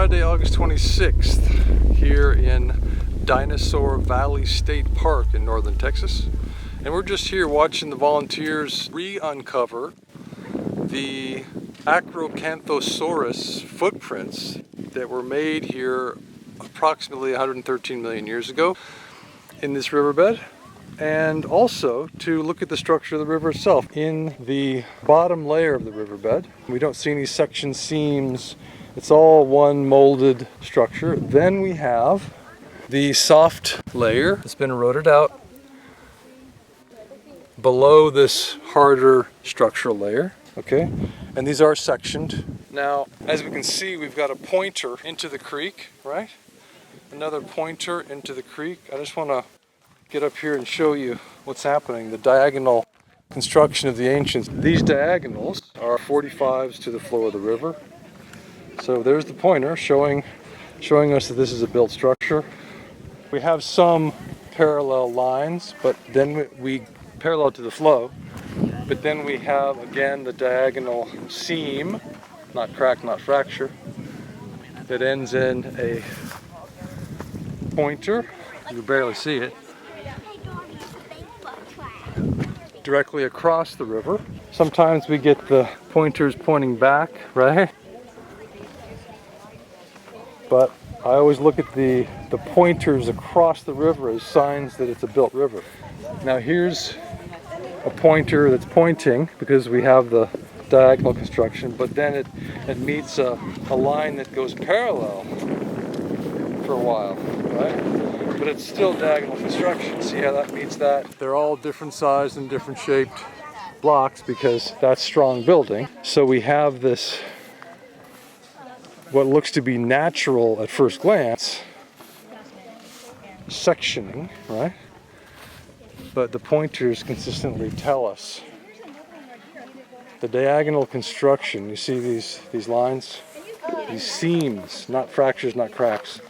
Friday, August 26th, here in Dinosaur Valley State Park in northern Texas. And we're just here watching the volunteers re-uncover the Acrocanthosaurus footprints that were made here approximately 113 million years ago in this riverbed, and also to look at the structure of the river itself. In the bottom layer of the riverbed, we don't see any section seams. It's all one molded structure. Then we have the soft layer that's been eroded out below this harder structural layer, okay? And these are sectioned. Now, as we can see, we've got a pointer into the creek, right? Another pointer into the creek. I just want to get up here and show you what's happening, the diagonal construction of the ancients. These diagonals are 45s to the flow of the river. So there's the pointer showing us that this is a built structure. We have some parallel lines, but then we parallel to the flow, but then we have again the diagonal seam, not crack, not fracture, that ends in a pointer. You can barely see it, directly across the river. Sometimes we get the pointers pointing back, right? But I always look at the pointers across the river as signs that it's a built river. Now here's a pointer that's pointing because we have the diagonal construction, but then it meets a line that goes parallel for a while, right? But it's still diagonal construction. See how that meets that? They're all different sized and different shaped blocks because that's strong building. So we have this, what looks to be natural at first glance, sectioning, right? But the pointers consistently tell us the diagonal construction. You see these lines, these seams, not fractures, not cracks,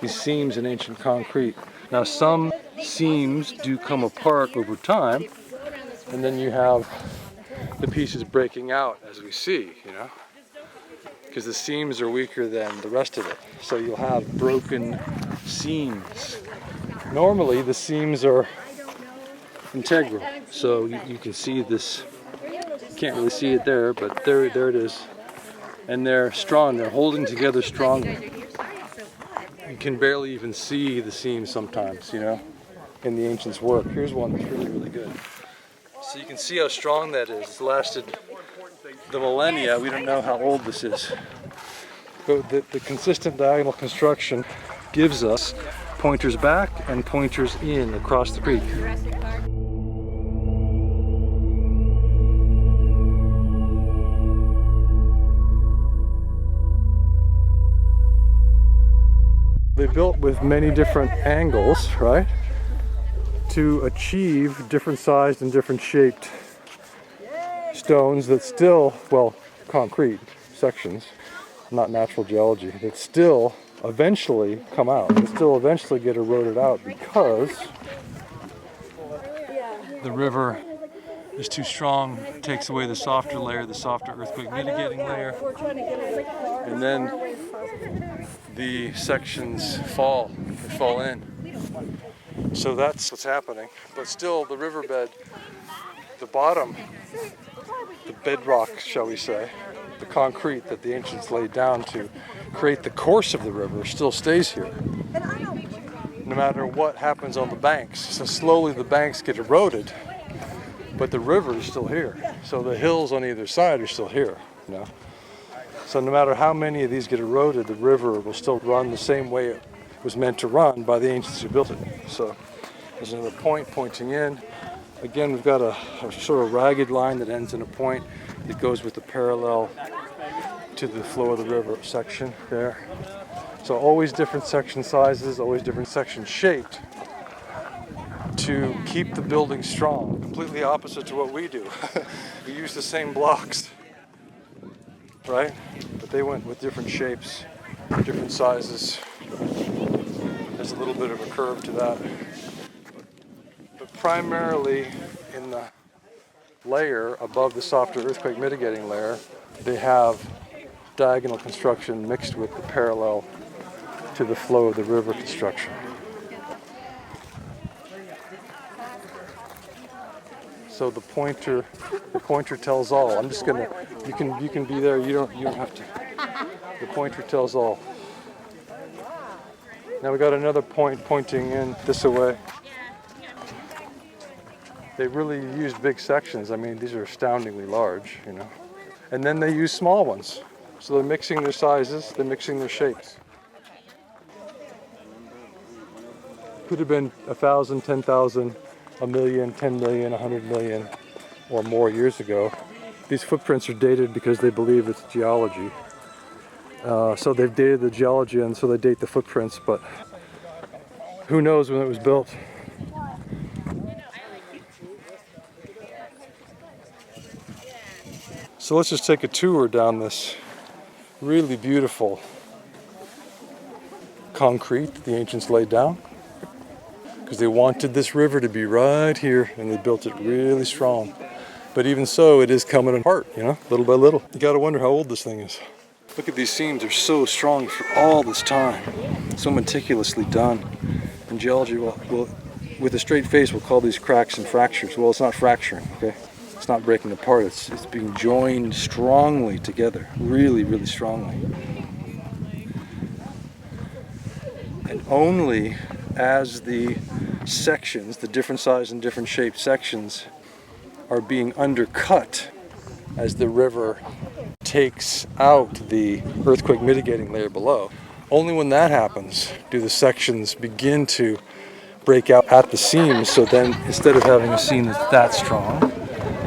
these seams in ancient concrete. Now some seams do come apart over time, and then you have the pieces breaking out as we see, you know, because the seams are weaker than the rest of it. So you'll have broken seams. Normally the seams are integral, so you can see this. You can't really see it there, but there it is. And they're strong, they're holding together strongly. You can barely even see the seams sometimes, you know, in the ancients' work. Here's one that's really, really good. So you can see how strong that is. It's lasted the millennia. We don't know how old this is. But the consistent diagonal construction gives us pointers back and pointers in across the creek. They built with many different angles, right, to achieve different sized and different shaped stones that still, well, concrete sections, not natural geology, that still eventually come out, that still eventually get eroded out because the river is too strong, takes away the softer layer, the softer earthquake mitigating layer, and then the sections fall in. So that's what's happening. But still the riverbed, the bottom, the bedrock, shall we say, the concrete that the ancients laid down to create the course of the river still stays here, no matter what happens on the banks. So slowly the banks get eroded, but the river is still here. So the hills on either side are still here, you know. So no matter how many of these get eroded, the river will still run the same way it was meant to run by the ancients who built it. So there's another point pointing in. Again, we've got a sort of ragged line that ends in a point that goes with the parallel to the flow of the river section there. So always different section sizes, always different section shaped to keep the building strong. Completely opposite to what we do. We use the same blocks, right? But they went with different shapes, different sizes. There's a little bit of a curve to that. But primarily in the layer above the softer earthquake mitigating layer, they have diagonal construction mixed with the parallel to the flow of the river construction. So the pointer tells all. I'm just gonna, you can be there. You don't have to. The pointer tells all. Now we got another point pointing in this way. They really used big sections. I mean, these are astoundingly large, you know. And then they use small ones. So they're mixing their sizes, they're mixing their shapes. Could have been 1,000, 10,000, a million, 10 million, 100 million, or more years ago. These footprints are dated because they believe it's geology. So they've dated the geology, and so they date the footprints, but who knows when it was built. So let's just take a tour down this really beautiful concrete that the ancients laid down, because they wanted this river to be right here, and they built it really strong. But even so, it is coming apart, you know, little by little. You gotta wonder how old this thing is. Look at these seams, they're so strong for all this time. So meticulously done. In geology, well, with a straight face, we'll call these cracks and fractures. Well, it's not fracturing, okay? It's not breaking apart, it's being joined strongly together, really, really strongly. And only as the sections, the different size and different shaped sections, are being undercut as the river takes out the earthquake mitigating layer below. Only when that happens do the sections begin to break out at the seams. So then, instead of having a seam that's that strong,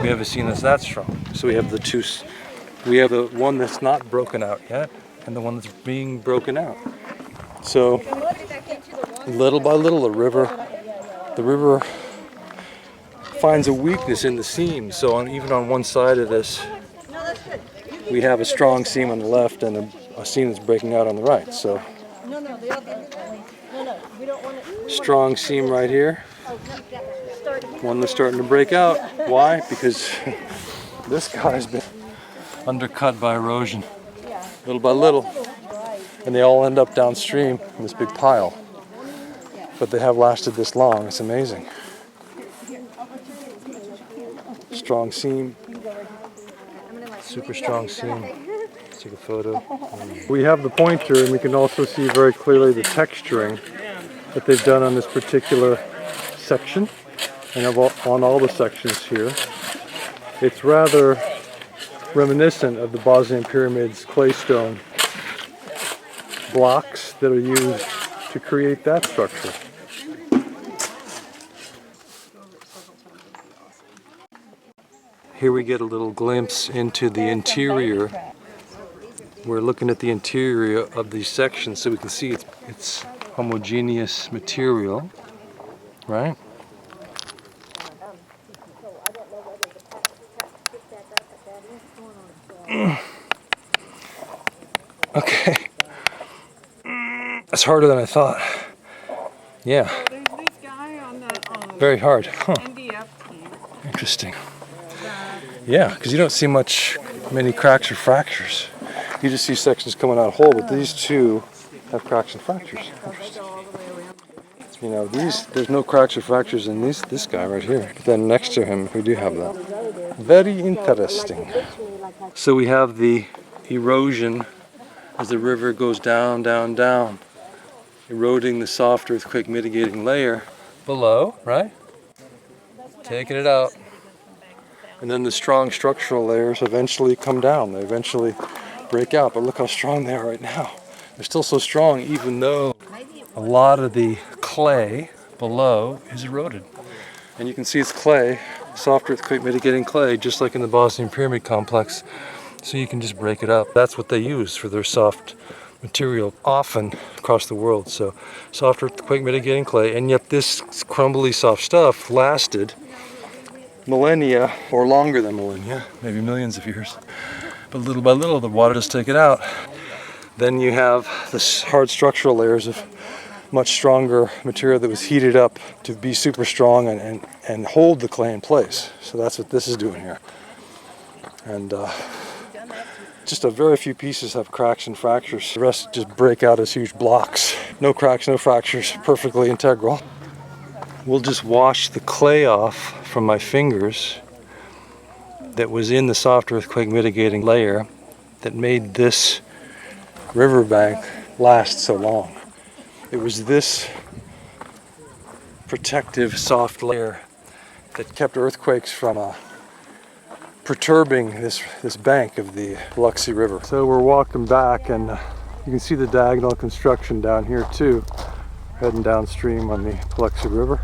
we have a seam that's that strong. So we have the two. We have the one that's not broken out yet, and the one that's being broken out. So little by little, the river finds a weakness in the seams. So even on one side of this, we have a strong seam on the left and a seam that's breaking out on the right. So strong seam right here, one that's starting to break out. Why? Because this guy's been undercut by erosion, little by little, and they all end up downstream in this big pile. But they have lasted this long. It's amazing. Strong seam, super strong seam. Let's take a photo. We have the pointer, and we can also see very clearly the texturing that they've done on this particular section, and on all the sections here. It's rather reminiscent of the Bosnian Pyramids claystone blocks that are used to create that structure. Here we get a little glimpse into the interior. We're looking at the interior of these sections, so we can see it's homogeneous material, right? Okay. That's harder than I thought. Yeah. There's this guy on the Very hard. Huh. NDF team. Interesting. Yeah, because you don't see many cracks or fractures. You just see sections coming out whole, but these two have cracks and fractures. Interesting. You know, there's no cracks or fractures in this guy right here. But then next to him, we do have that. Very interesting. So we have the erosion as the river goes down, down, down, eroding the soft earthquake mitigating layer below, right? Taking it out. And then the strong structural layers eventually come down. They eventually break out. But look how strong they are right now. They're still so strong, even though a lot of the clay below is eroded. And you can see it's clay, soft earthquake mitigating clay, just like in the Bosnian Pyramid complex. So you can just break it up. That's what they use for their soft material, often across the world. So soft earthquake mitigating clay, and yet this crumbly soft stuff lasted millennia, or longer than millennia, maybe millions of years. But little by little, the water just take it out. Then you have the hard structural layers of much stronger material that was heated up to be super strong and hold the clay in place. So that's what this is doing here. And Just a very few pieces have cracks and fractures. The rest just break out as huge blocks. No cracks, no fractures, perfectly integral. We'll just wash the clay off from my fingers that was in the soft earthquake mitigating layer that made this riverbank last so long. It was this protective soft layer that kept earthquakes from perturbing this bank of the Paluxy River. So we're walking back, and you can see the diagonal construction down here too, heading downstream on the Paluxy River.